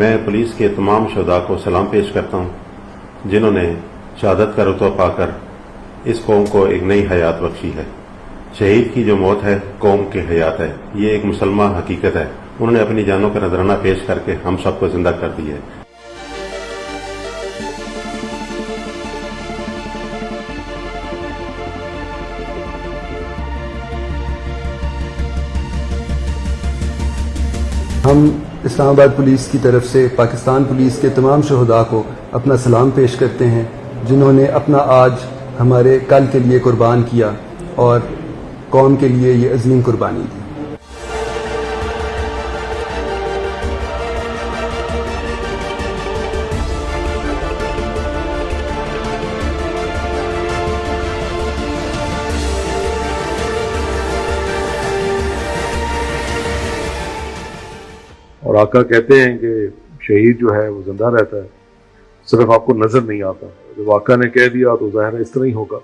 मैं पुलिस के तमाम शुहदा को सलाम पेश करता हूँ जिन्होंने शहादत का रुतबा पाकर इस कौम को एक नई हयात बख्शी है। शहीद की जो मौत है कौम की हयात है, ये एक मुसलमान हकीकत है। उन्होंने अपनी जानों का नजराना पेश करके हम सबको जिंदा कर दिया है। हम इस्लामाबाद पुलिस की तरफ से पाकिस्तान पुलिस के तमाम शहदा को अपना सलाम पेश करते हैं जिन्होंने अपना आज हमारे कल के लिए कुर्बान किया और कौम के लिए ये अजीम कुर्बानी दी। और आका कहते हैं कि शहीद जो है वो जिंदा रहता है, सिर्फ आपको नजर नहीं आता। जब आका ने कह दिया तो ज़ाहिर है इस तरह ही होगा।